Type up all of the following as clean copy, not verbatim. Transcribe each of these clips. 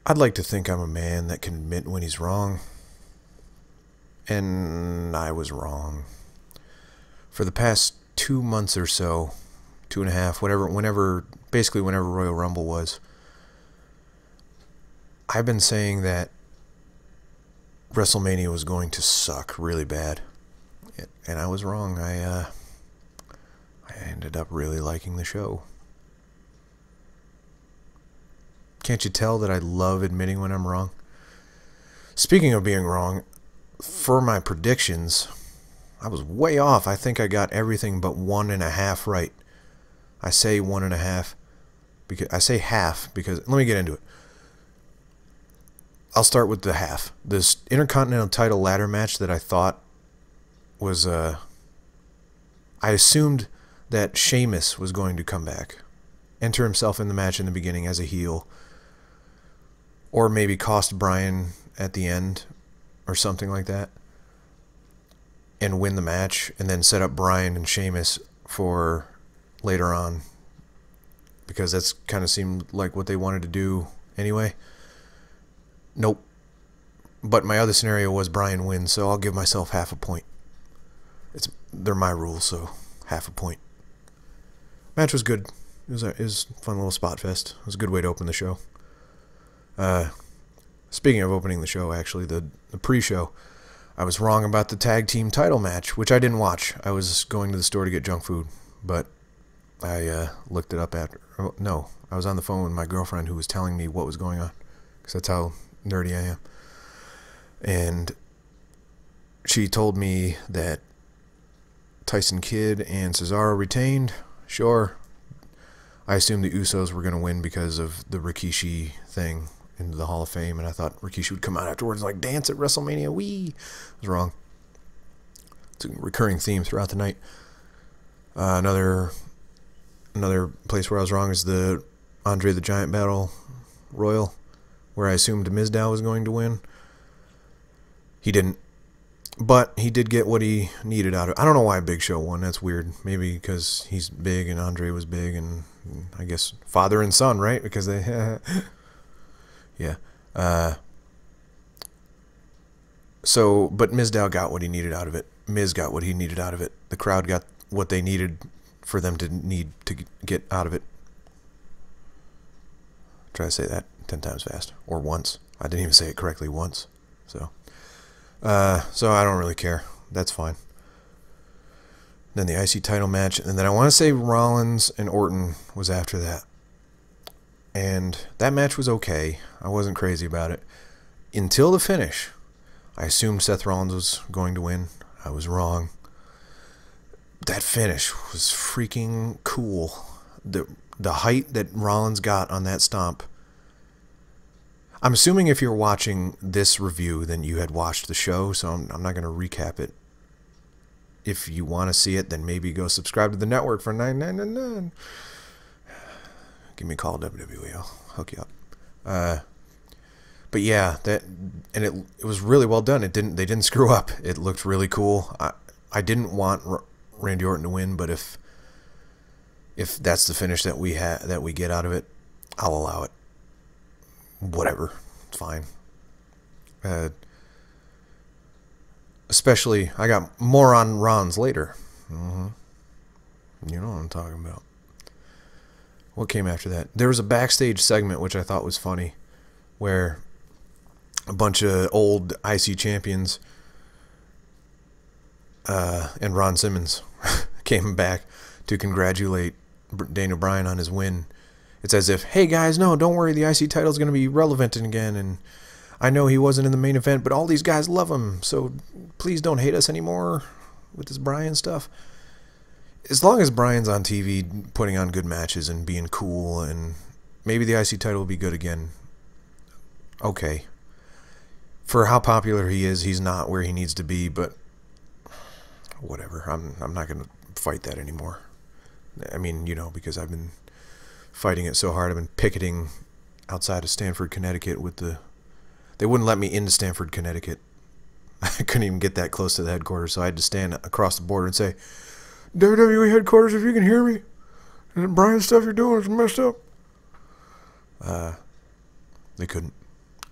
I'd like to think I'm a man that can admit when he's wrong, and I was wrong. For the past 2 months or so, 2.5, basically whenever Royal Rumble was, I've been saying that WrestleMania was going to suck really bad, and I was wrong. I ended up really liking the show. Can't you tell that I love admitting when I'm wrong? Speaking of being wrong, for my predictions, I was way off. I think I got everything but 1.5 right. I say 1.5 because I say half because let me get into it. I'll start with the half. This Intercontinental title ladder match that I thought was I assumed that Sheamus was going to come back, enter himself in the match in the beginning as a heel, or maybe cost Bryan at the end or something like that, and win the match, and then set up Bryan and Sheamus for later on, because that's kind of seemed like what they wanted to do anyway. Nope. But my other scenario was Bryan wins, so I'll give myself half a point. They're my rules, so half a point. Match was good. It was a fun little spot fest. It was a good way to open the show. Speaking of opening the show, actually, the pre-show, I was wrong about the tag team title match, which I didn't watch. I was going to the store to get junk food, but I looked it up after. Oh, no, I was on the phone with my girlfriend who was telling me what was going on, because that's how nerdy I am. And she told me that Tyson Kidd and Cesaro retained. Sure. I assumed the Usos were going to win because of the Rikishi thing into the Hall of Fame, and I thought Rikishi would come out afterwards like, dance at WrestleMania, wee. I was wrong. It's a recurring theme throughout the night. Another place where I was wrong is the Andre the Giant Battle Royal, where I assumed Mizdow was going to win. He didn't. But he did get what he needed out of it. I don't know why Big Show won. That's weird. Maybe because he's big and Andre was big, and I guess father and son, right? Because they... yeah. But Mizdow got what he needed out of it. Miz got what he needed out of it. The crowd got what they needed for them to need to get out of it. Try to say that 10 times fast. Or once. I didn't even say it correctly once. So I don't really care. That's fine. Then the IC title match, and then I want to say Rollins and Orton was after that. And that match was okay. I wasn't crazy about it. Until the finish. I assumed Seth Rollins was going to win. I was wrong. That finish was freaking cool. The height that Rollins got on that stomp. I'm assuming if you're watching this review, then you had watched the show, so I'm not going to recap it. If you want to see it, then maybe go subscribe to the network for $9.99. Give me a call, WWE. I'll hook you up. But yeah, it was really well done. They didn't screw up. It looked really cool. I didn't want Randy Orton to win, but if that's the finish that we get out of it, I'll allow it. Whatever, it's fine. Especially, I got more on Ron's later. You know what I'm talking about. What came after that? There was a backstage segment which I thought was funny, where a bunch of old IC champions and Ron Simmons came back to congratulate Daniel Bryan on his win. It's as if, hey guys, no, don't worry, the IC title is going to be relevant again, and I know he wasn't in the main event, but all these guys love him, so please don't hate us anymore with this Bryan stuff. As long as Bryan's on TV putting on good matches and being cool, and maybe the IC title will be good again, okay. For how popular he is, he's not where he needs to be, but whatever. I'm not going to fight that anymore. I mean, you know, because I've been fighting it so hard. I've been picketing outside of Stamford, Connecticut they wouldn't let me into Stamford, Connecticut. I couldn't even get that close to the headquarters, so I had to stand across the border and say, WWE headquarters, if you can hear me, and the Bryan stuff you're doing is messed up. They couldn't.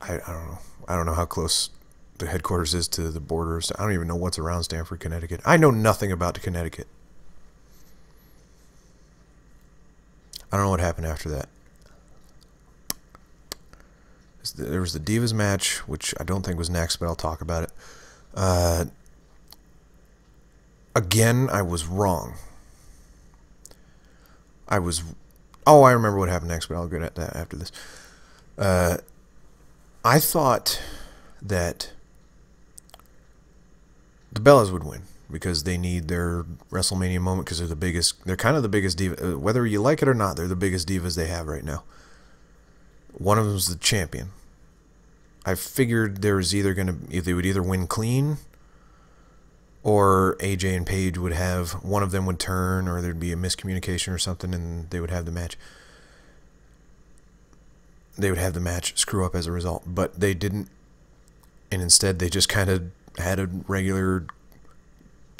I don't know. I don't know how close the headquarters is to the borders. I don't even know what's around Stamford, Connecticut. I know nothing about Connecticut. I don't know what happened after that. There was the Divas match, which I don't think was next, but I'll talk about it. Again, I was wrong. Oh, I remember what happened next, but I'll get at that after this. I thought that the Bellas would win because they need their WrestleMania moment because they're the biggest. They're kind of the biggest diva. Whether you like it or not, they're the biggest divas they have right now. One of them is the champion. I figured there was either they would either win clean, or AJ and Paige would have, one of them would turn, or there'd be a miscommunication or something, and they would have the match. They would have the match screw up as a result, but they didn't, and instead they just kind of had a regular,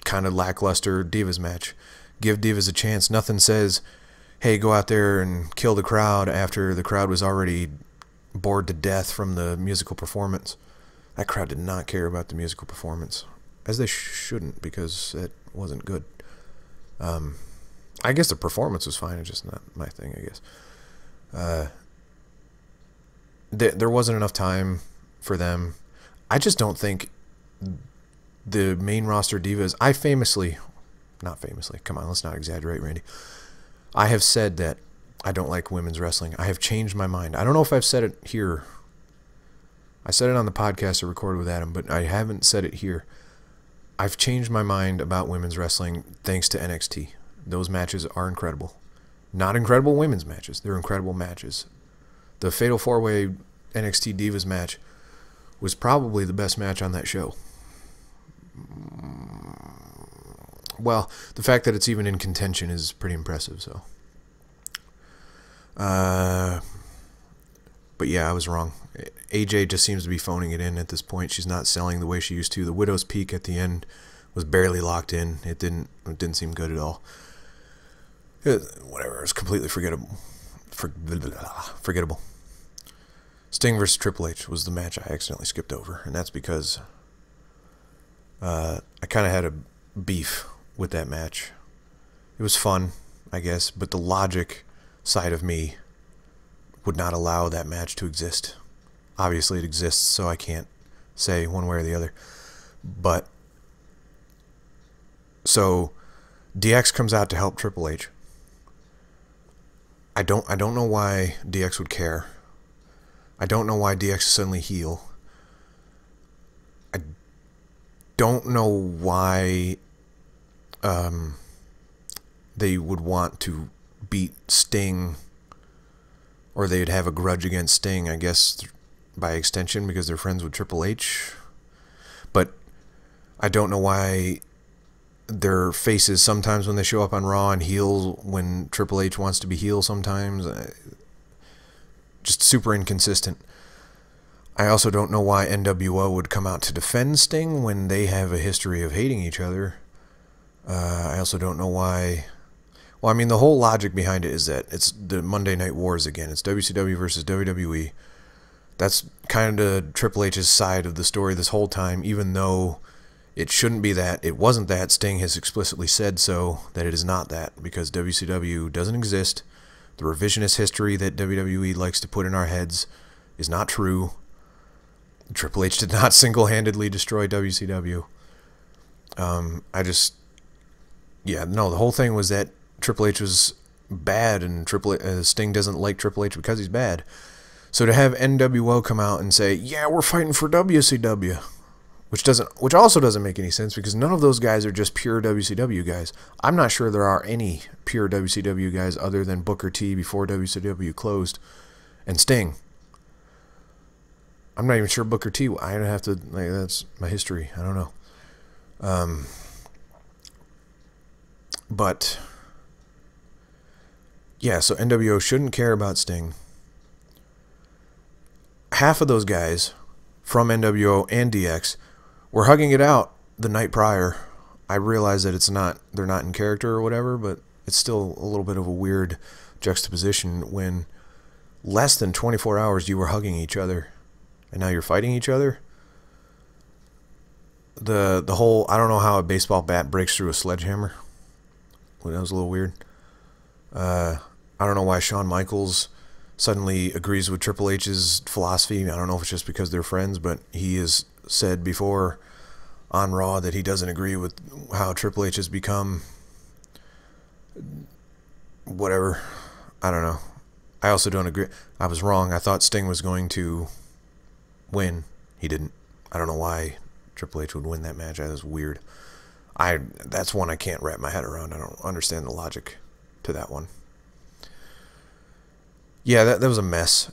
kind of lackluster Divas match. Give Divas a chance. Nothing says, hey, go out there and kill the crowd after the crowd was already bored to death from the musical performance. That crowd did not care about the musical performance, as they shouldn't, because it wasn't good. I guess the performance was fine, it's just not my thing, I guess. There wasn't enough time for them. I just don't think the main roster divas, not famously, come on, let's not exaggerate, Randy. I have said that I don't like women's wrestling. I have changed my mind. I don't know if I've said it here. I said it on the podcast I recorded with Adam, but I haven't said it here. I've changed my mind about women's wrestling thanks to NXT. Those matches are incredible. Not incredible women's matches. They're incredible matches. The Fatal 4-Way NXT Divas match was probably the best match on that show. Well, the fact that it's even in contention is pretty impressive, so. But yeah, I was wrong. AJ just seems to be phoning it in at this point. She's not selling the way she used to. The Widow's Peak at the end was barely locked in. It didn't seem good at all. Whatever, it was completely forgettable. Forgettable. Sting versus Triple H was the match I accidentally skipped over, and that's because I kind of had a beef with that match. It was fun, I guess, but the logic side of me would not allow that match to exist. Obviously it exists, so I can't say one way or the other. But so DX comes out to help Triple H. I don't know why DX would care. I don't know why DX is suddenly heel. I don't know why they would want to beat Sting, or they'd have a grudge against Sting, I guess, by extension, because they're friends with Triple H. But I don't know why their faces sometimes when they show up on Raw and heel when Triple H wants to be heel sometimes. Just super inconsistent. I also don't know why NWO would come out to defend Sting when they have a history of hating each other. I also don't know why. Well, I mean, the whole logic behind it is that it's the Monday Night Wars again. It's WCW versus WWE. That's kind of Triple H's side of the story this whole time, even though it shouldn't be that. It wasn't that. Sting has explicitly said so, that it is not that, because WCW doesn't exist. The revisionist history that WWE likes to put in our heads is not true. Triple H did not single-handedly destroy WCW. The whole thing was that Triple H was bad, and Sting doesn't like Triple H because he's bad. So to have NWO come out and say, yeah, we're fighting for WCW, which also doesn't make any sense, because none of those guys are just pure WCW guys. I'm not sure there are any pure WCW guys other than Booker T before WCW closed, and Sting. I'm not even sure Booker T. I don't have to. That's my history. I don't know. But yeah, so NWO shouldn't care about Sting. Half of those guys from NWO and DX were hugging it out the night prior. I realize that they're not in character or whatever, but it's still a little bit of a weird juxtaposition when less than 24 hours you were hugging each other and now you're fighting each other. The whole, I don't know how a baseball bat breaks through a sledgehammer. Well, that was a little weird. I don't know why Shawn Michaels suddenly agrees with Triple H's philosophy. I don't know if it's just because they're friends, but he has said before on Raw that he doesn't agree with how Triple H has become whatever. I don't know. I also don't agree. I was wrong. I thought Sting was going to win. He didn't. I don't know why Triple H would win that match. That was weird. That's one I can't wrap my head around. I don't understand the logic to that one. Yeah, that was a mess.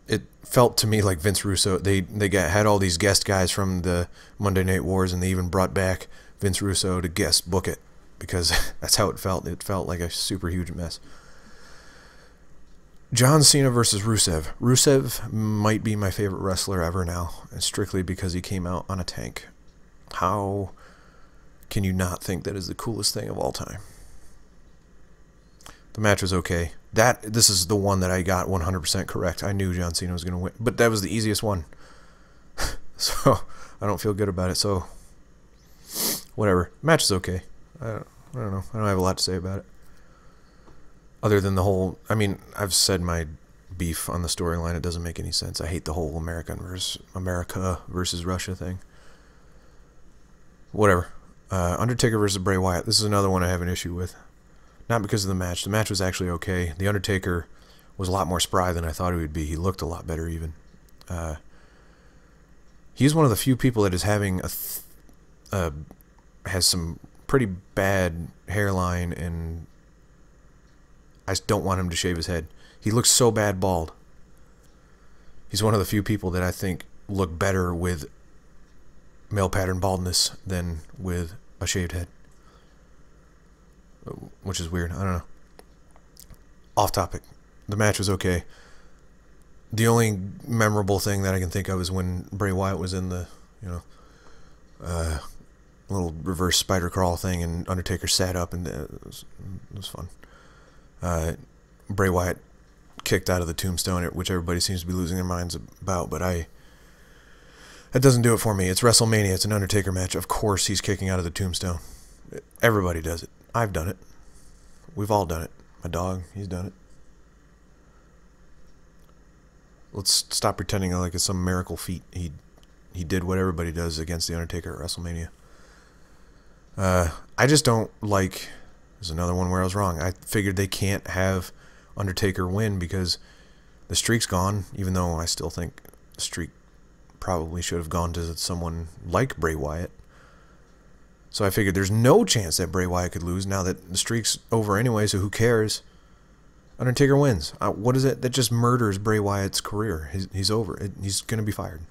It felt to me like Vince Russo. They had all these guest guys from the Monday Night Wars, and they even brought back Vince Russo to guest book it, because that's how it felt. It felt like a super huge mess. John Cena versus Rusev. Rusev might be my favorite wrestler ever now, and strictly because he came out on a tank. How can you not think that is the coolest thing of all time? The match was okay. This is the one that I got 100% correct. I knew John Cena was going to win, but that was the easiest one. So I don't feel good about it. So whatever. Match is okay. I don't know. I don't have a lot to say about it. Other than the whole, I mean, I've said my beef on the storyline. It doesn't make any sense. I hate the whole America versus Russia thing. Whatever. Undertaker versus Bray Wyatt. This is another one I have an issue with. Not because of the match. The match was actually okay. The Undertaker was a lot more spry than I thought he would be. He looked a lot better even. He's one of the few people that is having has some pretty bad hairline, and I just don't want him to shave his head. He looks so bad bald. He's one of the few people that I think look better with male pattern baldness than with a shaved head. Which is weird. I don't know. Off topic. The match was okay. The only memorable thing that I can think of is when Bray Wyatt was in the, little reverse spider crawl thing, and Undertaker sat up, and it was fun. Bray Wyatt kicked out of the tombstone, which everybody seems to be losing their minds about, but that doesn't do it for me. It's WrestleMania. It's an Undertaker match. Of course he's kicking out of the tombstone. Everybody does it. I've done it. We've all done it. My dog, he's done it. Let's stop pretending like it's some miracle feat. He did what everybody does against The Undertaker at WrestleMania. I just don't like... There's another one where I was wrong. I figured they can't have Undertaker win because the streak's gone, even though I still think the streak probably should have gone to someone like Bray Wyatt. So I figured there's no chance that Bray Wyatt could lose now that the streak's over anyway, so who cares? Undertaker wins. What is it that just murders Bray Wyatt's career? He's over. He's going to be fired.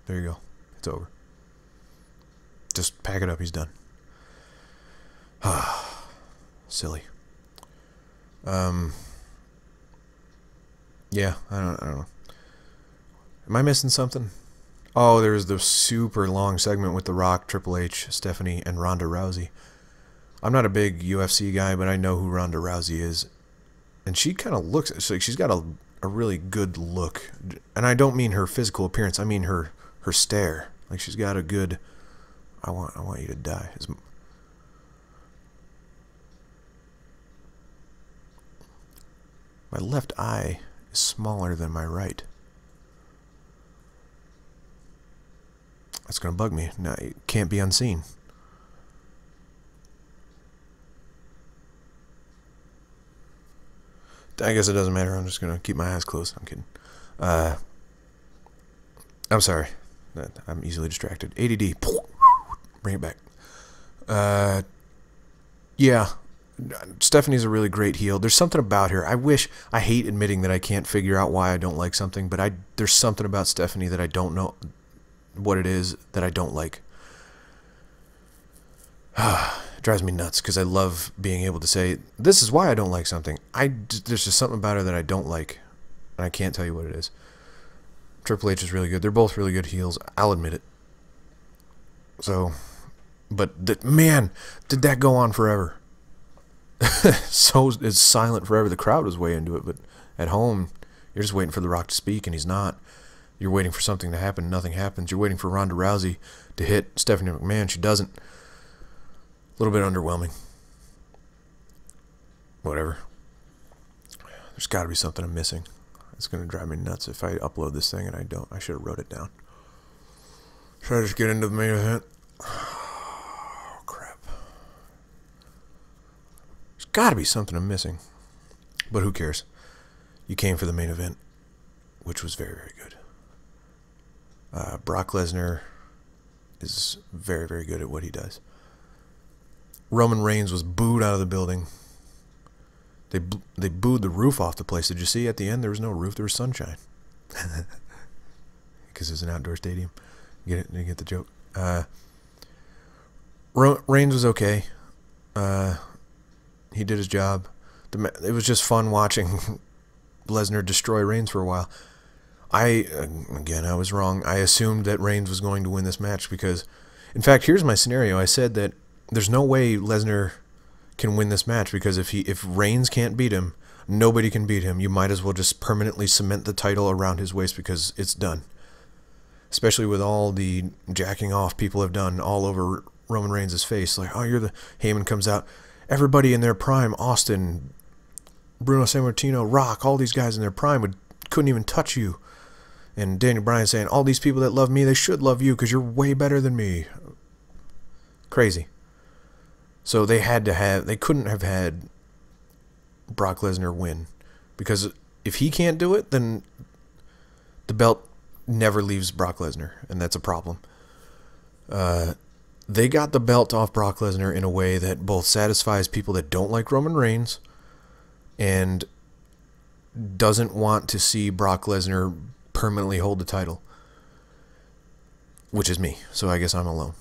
There you go. It's over. Just pack it up. He's done. Silly. Yeah, I don't know. Am I missing something? Oh, there was the super long segment with The Rock, Triple H, Stephanie, and Ronda Rousey. I'm not a big UFC guy, but I know who Ronda Rousey is. And she kind of looks... like she's got a really good look. And I don't mean her physical appearance. I mean her stare. Like, she's got a good... I want you to die. My left eye is smaller than my right. That's going to bug me. No, it can't be unseen. I guess it doesn't matter. I'm just going to keep my eyes closed. I'm kidding. I'm sorry. I'm easily distracted. ADD. Bring it back. Yeah. Stephanie's a really great heel. There's something about her. I hate admitting that I can't figure out why I don't like something, but there's something about Stephanie that I don't know what it is that I don't like. It drives me nuts because I love being able to say, this is why I don't like something. There's just something about her that I don't like, and I can't tell you what it is. Triple H is really good. They're both really good heels. I'll admit it. So, but man, did that go on forever? So it's silent forever. The crowd was way into it, but at home, you're just waiting for The Rock to speak, and he's not. You're waiting for something to happen. Nothing happens. You're waiting for Ronda Rousey to hit Stephanie McMahon. She doesn't. A little bit underwhelming. Whatever. There's got to be something I'm missing. It's going to drive me nuts if I upload this thing and I don't. I should have wrote it down. Should I just get into the main event? Oh, crap. There's got to be something I'm missing. But who cares? You came for the main event, which was very, very good. Brock Lesnar is very, very good at what he does. Roman Reigns was booed out of the building. They booed the roof off the place. Did you see at the end there was no roof, there was sunshine. Because it's an outdoor stadium. Get it? You get the joke? Reigns was okay. He did his job. It was just fun watching Lesnar destroy Reigns for a while. I was wrong. I assumed that Reigns was going to win this match because, in fact, here's my scenario. I said that there's no way Lesnar can win this match because if Reigns can't beat him, nobody can beat him. You might as well just permanently cement the title around his waist because it's done. Especially with all the jacking off people have done all over Roman Reigns' face. Like, oh, you're the... Heyman comes out. Everybody in their prime, Austin, Bruno Sammartino, Rock, all these guys in their prime couldn't even touch you. And Daniel Bryan saying, all these people that love me, they should love you because you're way better than me. Crazy. So they couldn't have had Brock Lesnar win. Because if he can't do it, then the belt never leaves Brock Lesnar. And that's a problem. They got the belt off Brock Lesnar in a way that both satisfies people that don't like Roman Reigns and doesn't want to see Brock Lesnar permanently hold the title, which is me, so I guess I'm alone.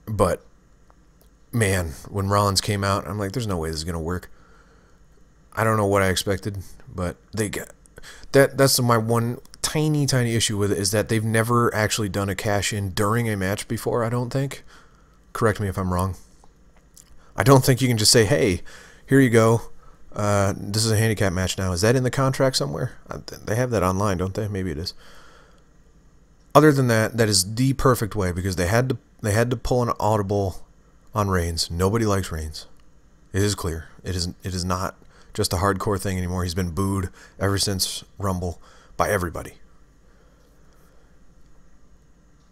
But man, when Rollins came out, I'm like, there's no way this is gonna work. I don't know what I expected, but they got that's my one tiny issue with it, is that they've never actually done a cash in during a match before. I don't think. Correct me if I'm wrong. I don't think you can just say, hey, here you go. This is a handicap match now. Is that in the contract somewhere? They have that online, don't they? Maybe it is. Other than that, that is the perfect way, because they had to pull an audible on Reigns. Nobody likes Reigns. It is clear. It is not just a hardcore thing anymore. He's been booed ever since Rumble by everybody.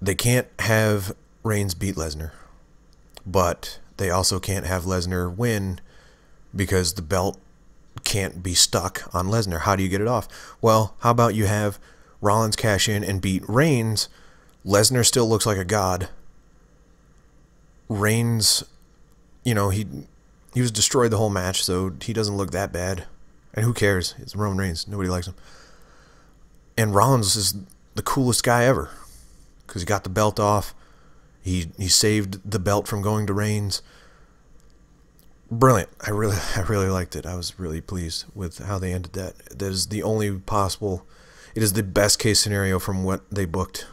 They can't have Reigns beat Lesnar, but they also can't have Lesnar win because the belt can't be stuck on Lesnar. How do you get it off? Well, how about you have Rollins cash in and beat Reigns? Lesnar still looks like a god. Reigns, you know, he was destroyed the whole match, so he doesn't look that bad. And who cares? It's Roman Reigns. Nobody likes him. And Rollins is the coolest guy ever because he got the belt off. He saved the belt from going to Reigns. Brilliant. I really liked it. I was really pleased with how they ended that. That is the only possible... It is the best case scenario from what they booked.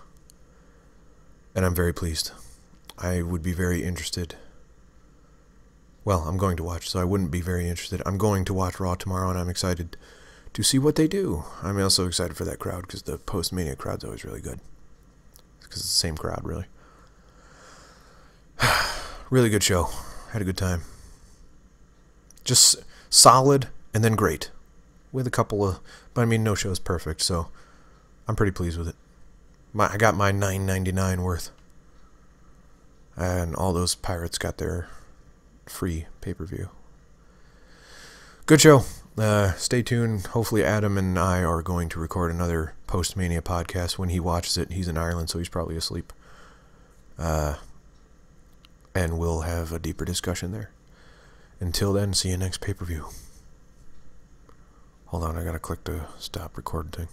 And I'm very pleased. I would be very interested. Well, I'm going to watch, so I wouldn't be very interested. I'm going to watch Raw tomorrow, and I'm excited to see what they do. I'm also excited for that crowd, because the post-Mania crowd's always really good. Because it's the same crowd, really. Really good show. Had a good time. Just solid and then great. With a couple of... But I mean, no show is perfect, so I'm pretty pleased with it. I got my $9.99 worth. And all those pirates got their free pay-per-view. Good show. Stay tuned. Hopefully Adam and I are going to record another post-Mania podcast when he watches it. He's in Ireland, so he's probably asleep. And we'll have a deeper discussion there. Until then, see you next pay-per-view. Hold on, I gotta click the stop recording thing.